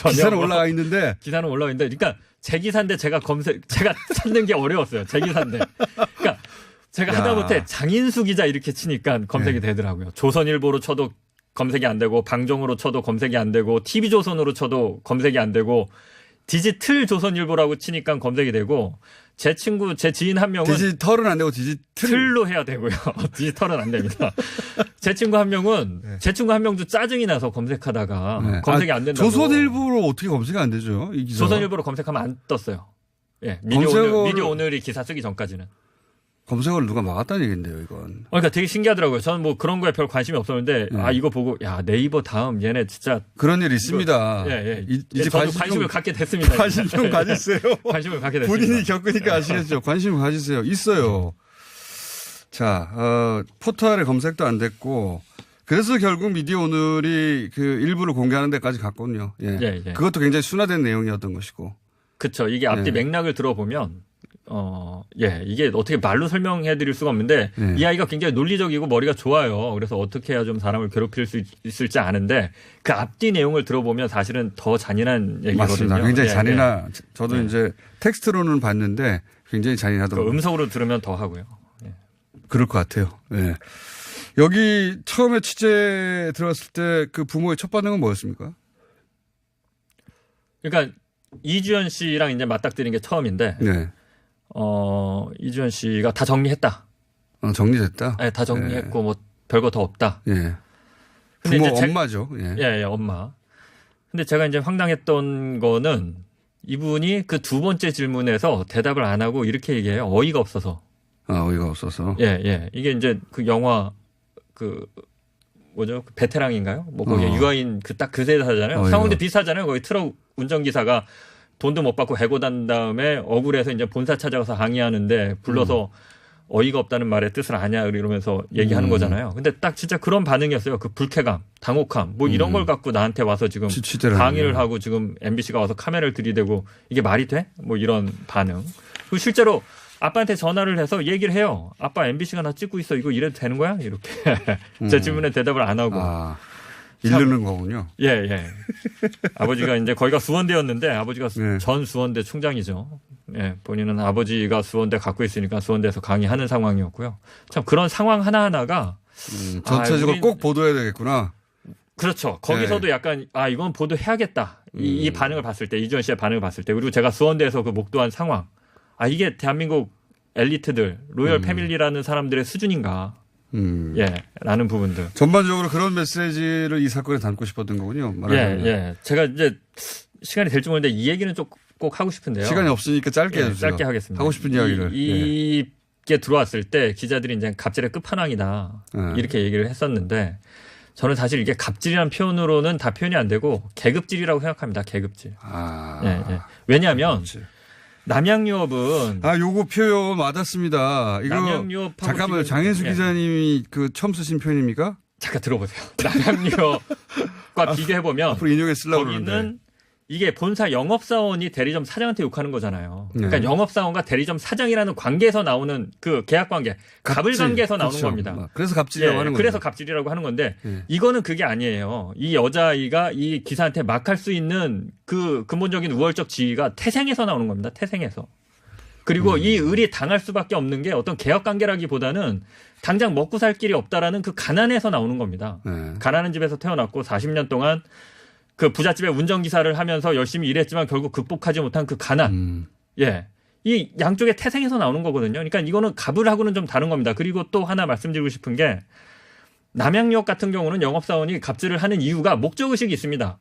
기사는 올라가 있는데. 기사는 올라가 있는데, 그러니까 제 기사인데 제가 찾는 게 어려웠어요. 제 기사인데. 그러니까 제가 하다못해 장인수 기자 이렇게 치니까 검색이 되더라고요. 조선일보로 쳐도 검색이 안 되고, 방종으로 쳐도 검색이 안 되고, TV조선으로 쳐도 검색이 안 되고, 디지털 조선일보라고 치니까 검색이 되고, 제 지인 한 명은. 디지털은 안 되고 틀로 해야 되고요. 디지털은 안 됩니다. 제 친구 한 명도 짜증이 나서 검색하다가 검색이 안 된다고. 조선일보로 어떻게 검색이 안 되죠? 이 기사. 조선일보로 검색하면 안 떴어요. 예. 미디어 오늘이 기사 쓰기 전까지는. 검색어를 누가 막았다는 얘기인데요, 이건. 그러니까 되게 신기하더라고요. 저는 뭐 그런 거에 별 관심이 없었는데, 이거 보고, 야, 네이버 다음 얘네 진짜. 그런 일 있습니다. 이제 관심을 갖게 됐습니다. 관심 좀 가지세요. 관심을 갖게 됐습니다. 본인이 겪으니까 아시겠죠. 관심을 가지세요. 있어요. 자, 포털에 검색도 안 됐고, 그래서 결국 미디어 오늘이 그 일부를 공개하는 데까지 갔거든요. 예. 그것도 굉장히 순화된 내용이었던 것이고. 그렇죠. 이게 앞뒤 맥락을 들어보면, 이게 어떻게 말로 설명해 드릴 수가 없는데 이 아이가 굉장히 논리적이고 머리가 좋아요. 그래서 어떻게 해야 좀 사람을 괴롭힐 수 있을지 아는데 그 앞뒤 내용을 들어보면 사실은 더 잔인한 얘기거든요. 맞습니다. 굉장히 잔인한. 저도 이제 텍스트로는 봤는데 굉장히 잔인하더라고요. 음성으로 들으면 더 하고요. 그럴 것 같아요. 예. 여기 처음에 취재 들어갔을 때 그 부모의 첫 반응은 뭐였습니까? 그러니까 이주연 씨랑 이제 맞닥뜨린 게 처음인데 이주연 씨가 다 정리했다. 정리됐다? 네, 다 정리했고 뭐 별거 더 없다. 예. 근데 부모 이제 엄마죠. 엄마. 근데 제가 이제 황당했던 거는 이분이 그 두 번째 질문에서 대답을 안 하고 이렇게 얘기해요. 어이가 없어서. 어이가 없어서. 예, 예. 이게 이제 그 영화 뭐죠? 베테랑인가요? 뭐 거기 유아인 딱 그 대사잖아요. 상황도 비슷하잖아요. 거기 트럭 운전기사가 돈도 못 받고 해고 단 다음에 억울해서 이제 본사 찾아가서 항의하는데 불러서 어이가 없다는 말의 뜻을 아냐 이러면서 얘기하는 거잖아요. 근데 딱 진짜 그런 반응이었어요. 그 불쾌감, 당혹감 뭐 이런 걸 갖고 나한테 와서 지금 강의를 하고 지금 MBC가 와서 카메라를 들이대고 이게 말이 돼? 뭐 이런 반응. 그리고 실제로 아빠한테 전화를 해서 얘기를 해요. 아빠 MBC가 나 찍고 있어. 이거 이래도 되는 거야? 이렇게. 제 질문에 대답을 안 하고. 이르는 거군요. 예, 예. 아버지가 이제 거기가 수원대였는데 아버지가 전 수원대 총장이죠. 예, 본인은 아버지가 수원대 갖고 있으니까 수원대에서 강의하는 상황이었고요. 참 그런 상황 하나하나가 전체적으로 꼭 보도해야 되겠구나. 그렇죠. 거기서도 약간 이건 보도해야겠다. 이 반응을 봤을 때 이주연 씨의 반응을 봤을 때 그리고 제가 수원대에서 그 목도한 상황. 이게 대한민국 엘리트들 로열 패밀리라는 사람들의 수준인가. 예, 라는 부분들. 전반적으로 그런 메시지를 이 사건에 담고 싶었던 거군요. 말하자면. 예. 제가 이제 시간이 될지 모르는데 이 얘기는 꼭 하고 싶은데요. 시간이 없으니까 짧게 해주세요. 짧게 하겠습니다. 하고 싶은 이야기를. 이게 들어왔을 때 기자들이 이제 갑질의 끝판왕이다. 이렇게 얘기를 했었는데 저는 사실 이게 갑질이라는 표현으로는 다 표현이 안 되고 계급질이라고 생각합니다. 계급질. 예. 왜냐하면 남양유업은 요거 표현 와닿습니다. 이거 잠깐만요. 장인수 기자님이 처음 쓰신 표현입니까? 잠깐 들어보세요. 남양유업과 비교해 보면 앞으로 인용해 쓰려고 거기는 그러는데. 이게 본사 영업사원이 대리점 사장한테 욕하는 거잖아요. 그러니까 네. 영업사원과 대리점 사장이라는 관계에서 나오는 그 계약 관계, 갑을 관계에서 나오는 겁니다. 그래서 갑질이라고 하는 거죠. 그래서 갑질이라고 하는 건데 이거는 그게 아니에요. 이 여자아이가 이 기사한테 막 할 수 있는 그 근본적인 우월적 지위가 태생에서 나오는 겁니다. 태생에서. 그리고 이 을이 당할 수밖에 없는 게 어떤 계약 관계라기보다는 당장 먹고 살 길이 없다라는 그 가난에서 나오는 겁니다. 가난한 집에서 태어났고 40년 동안 그 부잣집에 운전기사를 하면서 열심히 일했지만 결국 극복하지 못한 그 가난. 예. 이 양쪽의 태생에서 나오는 거거든요. 그러니까 이거는 갑을하고는 좀 다른 겁니다. 그리고 또 하나 말씀드리고 싶은 게 남양유업 같은 경우는 영업사원이 갑질을 하는 이유가 목적의식이 있습니다.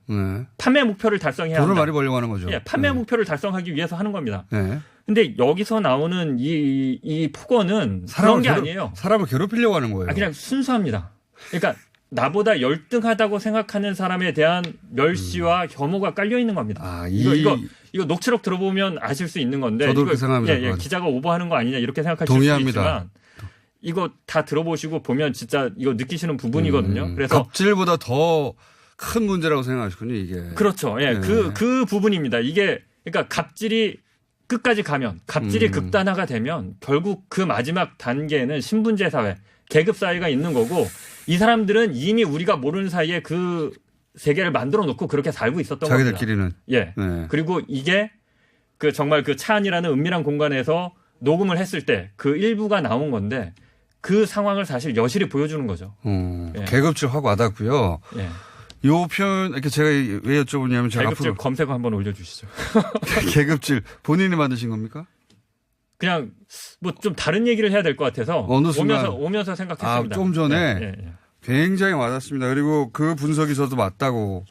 판매 목표를 달성해야 돈을 한다. 많이 벌려고 하는 거죠. 예, 판매 목표를 달성하기 위해서 하는 겁니다. 네. 근데 여기서 나오는 이 폭언은 그런 게 아니에요. 사람을 괴롭히려고 하는 거예요. 그냥 순수합니다. 그러니까 나보다 열등하다고 생각하는 사람에 대한 멸시와 혐오가 깔려 있는 겁니다. 이거 녹취록 들어보면 아실 수 있는 건데. 저도 그렇게 생각합니다. 기자가 오버하는 거 아니냐 이렇게 생각하실 동의합니다. 수 있지만 이거 다 들어보시고 보면 진짜 이거 느끼시는 부분이거든요. 그래서 갑질보다 더 큰 문제라고 생각하시군요, 이게. 그렇죠. 예, 그 부분입니다. 이게 그러니까 갑질이 끝까지 가면 갑질이 극단화가 되면 결국 그 마지막 단계는 신분제 사회, 계급 사회가 있는 거고 이 사람들은 이미 우리가 모르는 사이에 그 세계를 만들어 놓고 그렇게 살고 있었던 겁니다. 자기들끼리는. 예. 그리고 이게 그 정말 그 차 안이라는 은밀한 공간에서 녹음을 했을 때 그 일부가 나온 건데 그 상황을 사실 여실히 보여주는 거죠. 계급질 확 와닿고요. 예. 요 표현 이렇게 제가 왜 여쭤보냐면 제가 계급질 앞으로 검색어 한번 올려주시죠. 계급질 본인이 만드신 겁니까? 그냥 뭐 좀 다른 얘기를 해야 될 것 같아서 어느 순간 오면서 생각했습니다. 좀 전에 굉장히 와닿습니다. 그리고 그 분석이 저도 맞다고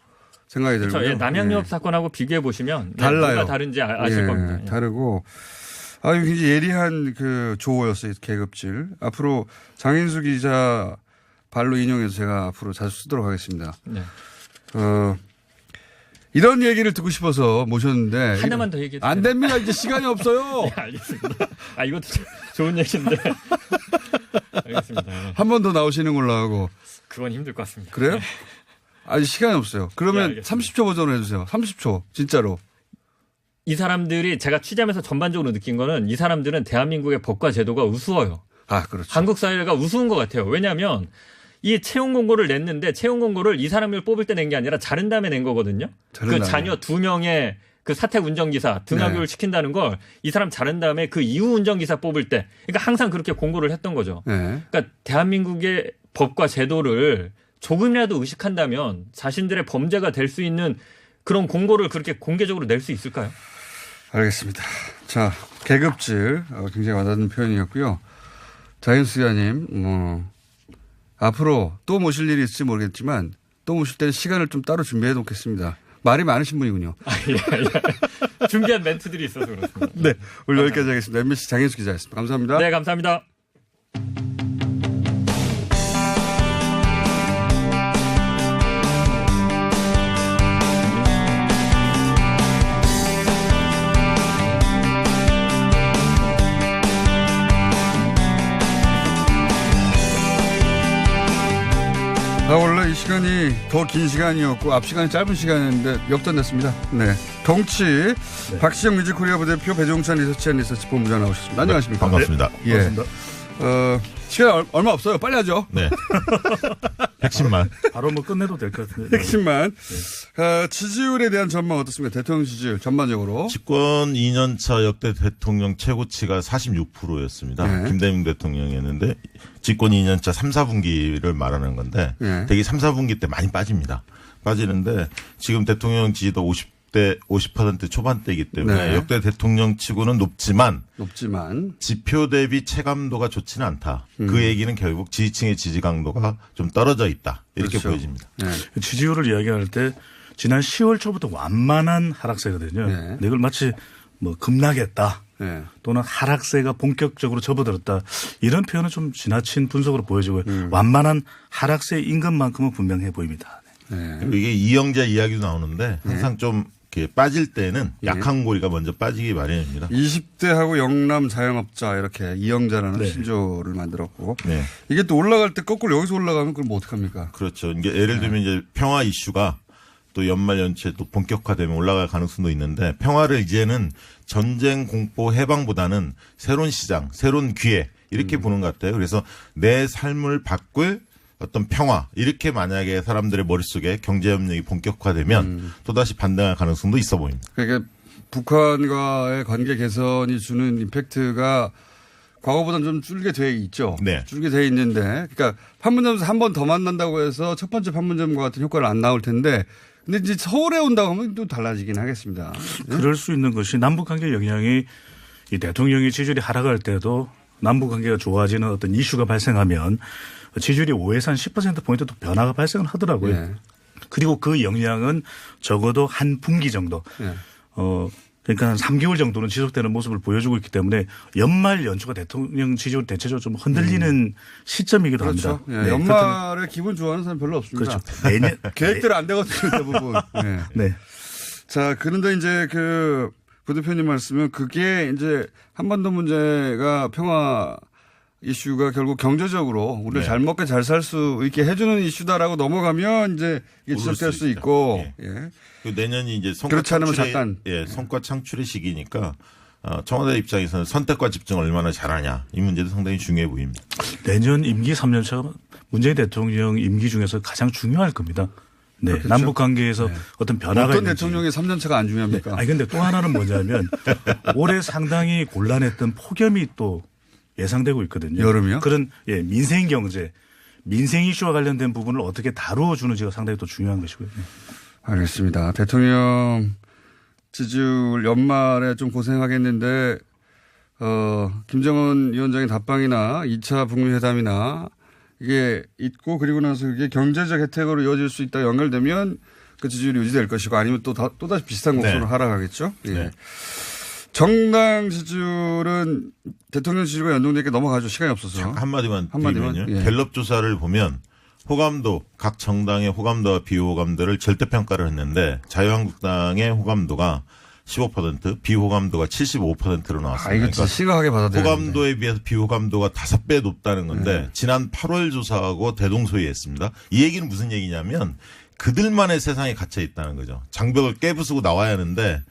생각이 들고요. 그렇죠. 남양유업 사건하고 비교해 보시면 달라요. 뭐가 다른지 아실 겁니다. 다르고 굉장히 예리한 그 조어였어요. 계급질. 앞으로 장인수 기자 발로 인용해서 제가 앞으로 자주 쓰도록 하겠습니다. 네. 이런 얘기를 듣고 싶어서 모셨는데 하나만 더 얘기해 주세요. 안 됩니다. 이제 시간이 없어요. 네, 알겠습니다. 이것도 좋은 얘기인데. 알겠습니다. 한 번 더 나오시는 걸로 하고. 그건 힘들 것 같습니다. 그래요? 아직 시간이 없어요. 그러면 네, 30초 버전으로 해주세요. 30초 진짜로. 이 사람들이 제가 취재하면서 전반적으로 느낀 거는 이 사람들은 대한민국의 법과 제도가 우스워요. 그렇죠. 한국 사회가 우스운 것 같아요. 왜냐하면 이 채용 공고를 냈는데 채용 공고를 이 사람을 뽑을 때 낸 게 아니라 자른 다음에 낸 거거든요. 그 자녀 2명의 그 사택 운전기사 등하교를 시킨다는 걸 이 사람 자른 다음에 그 이후 운전기사 뽑을 때 그러니까 항상 그렇게 공고를 했던 거죠. 그러니까 대한민국의 법과 제도를 조금이라도 의식한다면 자신들의 범죄가 될 수 있는 그런 공고를 그렇게 공개적으로 낼 수 있을까요? 알겠습니다. 자, 계급질 굉장히 와닿는 표현이었고요. 장인수 기자님 앞으로 또 모실 일이 있을지 모르겠지만 또 모실 때는 시간을 좀 따로 준비해 놓겠습니다. 말이 많으신 분이군요. 준비한 멘트들이 있어서 그렇습니다. 네. 오늘 여기까지 하겠습니다. MBC 장현수 기자였습니다. 감사합니다. 네, 감사합니다. 원래 이 시간이 더 긴 시간이었고 앞 시간이 짧은 시간이었는데 역전됐습니다. 네. 정치 박시영 뮤직코리아 부대표 배종찬 리서치 앤 리서치 본부장 나오셨습니다. 안녕하십니까? 반갑습니다. 예. 시간 얼마 없어요. 빨리 하죠. 네. 핵심만. 바로 뭐 끝내도 될 것 같은데. 핵심만. 지지율에 대한 전망 어떻습니까? 대통령 지지율 전반적으로. 집권 2년차 역대 대통령 최고치가 46%였습니다. 네. 김대중 대통령이었는데 집권 2년차 3, 4분기를 말하는 건데 네. 되게 3, 4분기 때 많이 빠집니다. 빠지는데 지금 대통령 지지도 50% 초반대이기 때문에 네. 역대 대통령 치고는 높지만 지표 대비 체감도가 좋지는 않다. 그 얘기는 결국 지지층의 지지 강도가 좀 떨어져 있다. 이렇게 그렇죠. 보여집니다. 네. 지지율을 이야기할 때 지난 10월 초부터 완만한 하락세거든요. 네. 근데 이걸 마치 뭐 급락했다. 네. 또는 하락세가 본격적으로 접어들었다. 이런 표현은 좀 지나친 분석으로 보여지고 완만한 하락세인 것만큼은 분명해 보입니다. 네. 그리고 이게 이영자 이야기도 나오는데 항상 좀 이렇게 빠질 때는 약한 고리가 먼저 빠지기 마련입니다. 20대하고 영남 자영업자 이렇게 이영자라는 네. 신조를 만들었고 네. 이게 또 올라갈 때 거꾸로 여기서 올라가면 그럼 뭐 어떡합니까? 그렇죠. 이게 예를 들면 이제 평화 이슈가 또 연말 연초에 또 본격화되면 올라갈 가능성도 있는데 평화를 이제는 전쟁 공포 해방보다는 새로운 시장, 새로운 기회 이렇게 보는 것 같아요. 그래서 내 삶을 바꿀 어떤 평화 이렇게 만약에 사람들의 머릿속에 경제협력이 본격화되면 또다시 반등할 가능성도 있어 보입니다. 그러니까 북한과의 관계 개선이 주는 임팩트가 과거보다는 좀 줄게 돼 있죠. 네. 줄게 돼 있는데 그러니까 판문점에서 한 번 더 만난다고 해서 첫 번째 판문점과 같은 효과는 안 나올 텐데 근데 이제 서울에 온다고 하면 또 달라지긴 하겠습니다. 그럴 수 있는 것이 남북관계 영향이 이 대통령의 지지율이 하락할 때도 남북관계가 좋아지는 어떤 이슈가 발생하면 지지율이 5에서 한 10%포인트 또 변화가 발생을 하더라고요. 네. 그리고 그 영향은 적어도 한 분기 정도. 네. 그러니까 한 3개월 정도는 지속되는 모습을 보여주고 있기 때문에 연말 연초가 대통령 지지율 대체적으로 좀 흔들리는 시점이기도 그렇죠. 합니다. 네. 연말에 기분 좋아하는 사람 별로 없습니다. 그렇죠. 내년 계획대로 안 되거든요, 대부분. 네. 네. 자, 그런데 이제 그 부대표님 말씀은 그게 이제 한반도 문제가 평화 이슈가 결국 경제적으로 우리를 네. 잘 먹게 잘 살 수 있게 해주는 이슈다라고 넘어가면 이제 이게 오를 지속될 수 수 있죠. 있고. 예. 예. 그 내년이 이제 성과 그렇지 않으면 창출의, 잠깐. 성과 창출의 시기니까 청와대 입장에서는 선택과 집중 얼마나 잘하냐 이 문제도 상당히 중요해 보입니다. 내년 임기 3년차가 문재인 대통령 임기 중에서 가장 중요할 겁니다. 네. 그렇겠죠. 남북 관계에서 네. 어떤 변화가 어떤 있는지. 대통령의 3년차가 안 중요합니까? 네. 아니 근데 또 하나는 뭐냐면 올해 상당히 곤란했던 폭염이 또 예상되고 있거든요. 여름이요? 그런 민생 경제, 민생 이슈와 관련된 부분을 어떻게 다루어 주는지가 상당히 또 중요한 것이고요. 알겠습니다. 대통령 지지율 연말에 좀 고생하겠는데 김정은 위원장의 답방이나 2차 북미 회담이나 이게 있고 그리고 나서 이게 경제적 혜택으로 이어질 수 있다 연결되면 그 지지율이 유지될 것이고 아니면 또다시 비슷한 곡선으로 네. 하락하겠죠. 예. 네. 정당 지지율은 대통령 지지율과 연동되게 넘어가죠. 시간이 없어서. 한마디만 한마디만? 드리면요. 예. 갤럽 조사를 보면 호감도 각 정당의 호감도와 비호감도를 절대평가를 했는데 자유한국당의 호감도가 15% 비호감도가 75%로 나왔습니다. 이거 진짜 심각하게 받아들여야 되는데. 호감도에 비해서 비호감도가 5배 높다는 건데 지난 8월 조사하고 대동소이했습니다. 이 얘기는 무슨 얘기냐면 그들만의 세상에 갇혀 있다는 거죠. 장벽을 깨부수고 나와야 하는데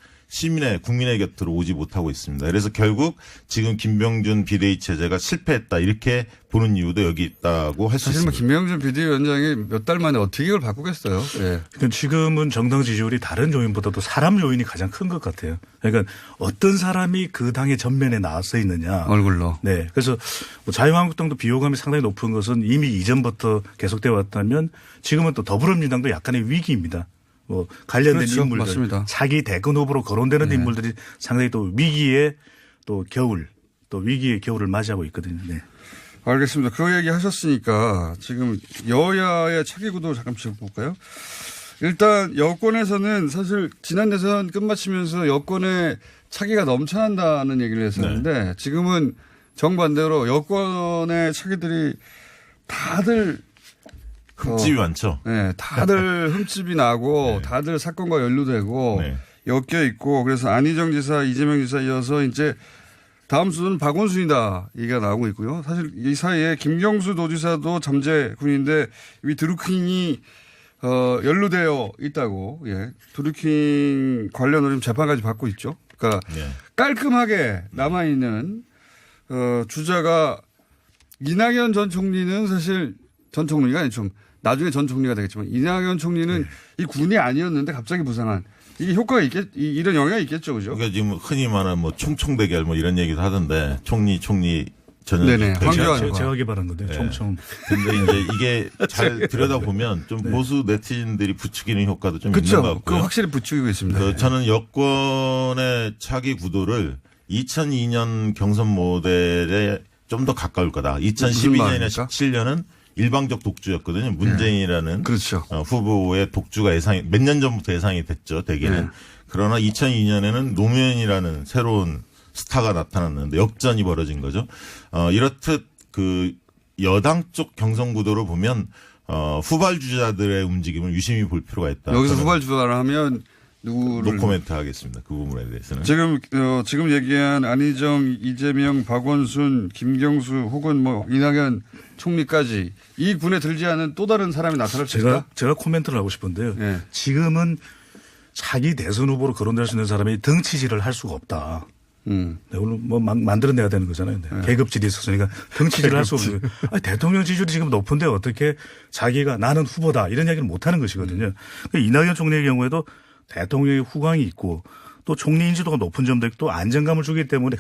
국민의 곁으로 오지 못하고 있습니다. 그래서 결국 지금 김병준 비대위 체제가 실패했다 이렇게 보는 이유도 여기 있다고 할 수 사실 뭐 있습니다. 김명준 비대위원장이 몇 달 만에 어떻게 이걸 바꾸겠어요. 예. 그러니까 지금은 정당 지지율이 다른 요인보다도 사람 요인이 가장 큰 것 같아요. 그러니까 어떤 사람이 그 당의 전면에 나서 있느냐. 얼굴로. 네. 그래서 뭐 자유한국당도 비호감이 상당히 높은 것은 이미 이전부터 계속되어 왔다면 지금은 또 더불어민주당도 약간의 위기입니다. 뭐 관련된 그렇죠. 인물들, 맞습니다. 차기 대권 후보로 거론되는 네. 인물들이 상당히 또 위기의 또 겨울, 또 위기의 겨울을 맞이하고 있거든요. 네. 알겠습니다. 그 얘기 하셨으니까 지금 여야의 차기 구도 잠깐 짚어볼까요? 일단 여권에서는 사실 지난 대선 끝마치면서 여권에 차기가 넘쳐난다는 얘기를 했었는데 지금은 정반대로 여권의 차기들이 다들 흠집이 많죠. 네, 다들 흠집이 나고 다들 사건과 연루되고 엮여 있고 그래서 안희정 지사, 이재명 지사 이어서 이제 다음 수는 박원순이다 얘기가 나오고 있고요. 사실 이 사이에 김경수 도지사도 잠재 군인데 이 드루킹이 연루되어 있다고 드루킹 관련으로 지금 재판까지 받고 있죠. 그러니까 깔끔하게 남아있는 주자가 이낙연 전 총리는 사실 전 총리가 아니 좀 나중에 전 총리가 되겠지만 이낙연 총리는 이 군이 아니었는데 갑자기 부상한 이게 효과가 이런 영향이 있겠죠, 그죠? 그러니까 지금 흔히 말하는 뭐 총총 대결 뭐 이런 얘기도 하던데 총리 전혀 네네. 황교안 제가 개발한 건데 총총. 근데 이제 이게 잘 들여다 보면 좀 보수 네티즌들이 부추기는 효과도 좀 있는 것 그렇죠. 같고요. 그 확실히 부추기고 있습니다. 저는 여권의 차기 구도를 2002년 경선 모델에 좀 더 가까울 거다. 2012년이나 17년은 일방적 독주였거든요. 문재인이라는 그렇죠. 후보의 독주가 몇 년 전부터 예상이 됐죠. 대개는. 그러나 2002년에는 노무현이라는 새로운 스타가 나타났는데 역전이 벌어진 거죠. 이렇듯 그 여당 쪽 경선 구도로 보면 후발주자들의 움직임을 유심히 볼 필요가 있다. 여기서 후발주자를 하면 누구를 노코멘트 하겠습니다. 그 부분에 대해서는. 지금 얘기한 안희정, 이재명, 박원순, 김경수 혹은 뭐 이낙연 총리까지 이 군에 들지 않은 또 다른 사람이 나타날 수 있다? 제가 코멘트를 하고 싶은데요. 지금은 자기 대선 후보로 거론될 수 있는 사람이 덩치질을 할 수가 없다. 네, 오늘 뭐 만들어내야 되는 거잖아요. 계급질이 있었으니까 덩치질을 할 수 없는 거예요. 아니, 대통령 지지율이 지금 높은데 어떻게 자기가 나는 후보다 이런 이야기를 못 하는 것이거든요. 그러니까 이낙연 총리의 경우에도 대통령의 후광이 있고 또 총리 인지도가 높은 점도 있고 또 안정감을 주기 때문에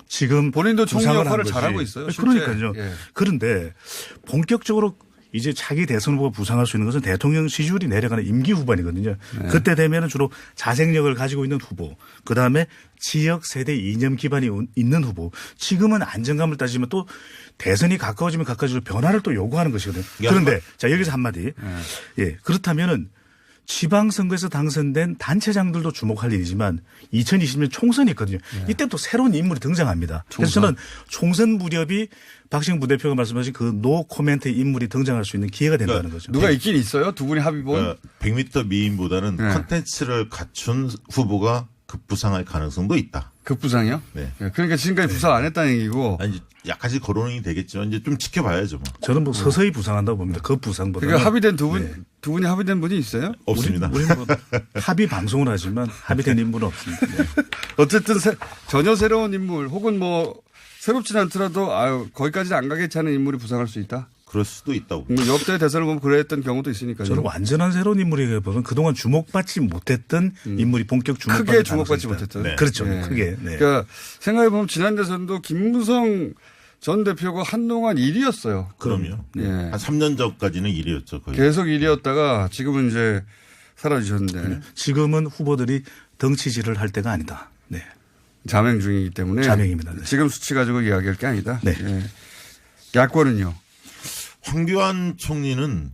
지금 본인도 총리 부상을 한 역할을 거지. 잘하고 있어요. 그러니까요. 예. 그런데 본격적으로 이제 차기 대선 후보가 부상할 수 있는 것은 대통령 지지율이 내려가는 임기 후반이거든요. 그때 되면은 주로 자생력을 가지고 있는 후보, 그 다음에 지역 세대 이념 기반이 있는 후보. 지금은 안정감을 따지면 또 대선이 가까워지면 가까워질수록 변화를 또 요구하는 것이거든요. 그런데 자 여기서 한마디. 그렇다면은 지방선거에서 당선된 단체장들도 주목할 일이지만 2020년 총선이 있거든요. 이때 또 새로운 인물이 등장합니다. 그래서 저는 총선 무렵이 박시영 부대표가 말씀하신 그 노 코멘트 인물이 등장할 수 있는 기회가 된다는 거죠. 누가 있긴 있어요? 두 분이 합의 본? 100m 미인보다는 컨텐츠를 갖춘 후보가 급부상할 가능성도 있다. 급부상이요? 네. 그러니까 지금까지 부상 안 했다는 얘기고. 아니, 약간씩 거론이 되겠지만 이제 좀 지켜봐야죠. 뭐. 저는 뭐 서서히 부상한다고 봅니다. 급부상보다. 그러니까 합의된 두 분이 합의된 분이 있어요? 없습니다. 우리는 뭐 합의 방송을 하지만 합의된 인물은 없습니다. 네. 어쨌든 전혀 새로운 인물 혹은 뭐 새롭진 않더라도 거기까지는 안 가겠지 하는 인물이 부상할 수 있다? 그럴 수도 있다고. 역대 대선을 보면 그랬던 경우도 있으니까요. 저는 완전한 새로운 인물이기보다는 그동안 주목받지 못했던 인물이 본격 주목받는 크게 주목받지 못했던. 네. 그렇죠. 크게. 네. 그러니까 생각해보면 지난 대선도 김무성 전 대표가 한동안 1위였어요. 그럼요. 한 3년 전까지는 1위였죠. 거의. 계속 1위였다가 지금은 이제 사라지셨는데. 지금은 후보들이 덩치질을 할 때가 아니다. 네. 자명 중이기 때문에. 자명입니다. 네. 지금 수치 가지고 이야기할 게 아니다. 네. 야권은요. 황교안 총리는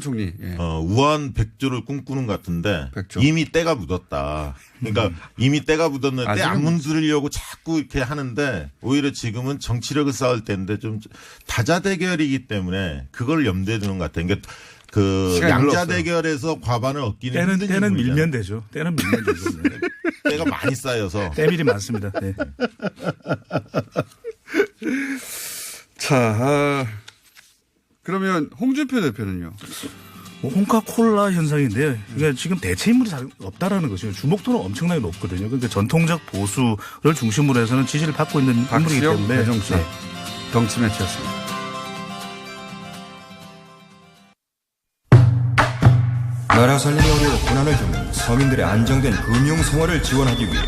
총리. 우한 백조를 꿈꾸는 것 같은데 백조. 이미 때가 묻었다. 그러니까 이미 때가 묻었는데 안 문드리려고 자꾸 이렇게 하는데 오히려 지금은 정치력을 쌓을 때인데 좀 다자 대결이기 때문에 그걸 염두에 두는 것 같아요. 그러니까 그 양자 대결에서 과반을 얻기는 때는 밀면 되죠. 때는 밀면 되죠. 네. 때가 많이 쌓여서 때밀이 많습니다. 네. 자, 그러면 홍준표 대표는요? 홍카콜라 현상인데요. 그러니까 지금 대체 인물이 잘 없다라는 것이죠. 주목도는 엄청나게 높거든요. 그러니까 전통적 보수를 중심으로 해서는 지지를 받고 있는 인물이기 때문에. 배종찬 덩치 매치였습니다. 나라 살림이 어려워 고난을 겪는 서민들의 안정된 금융 생활을 지원하기 위해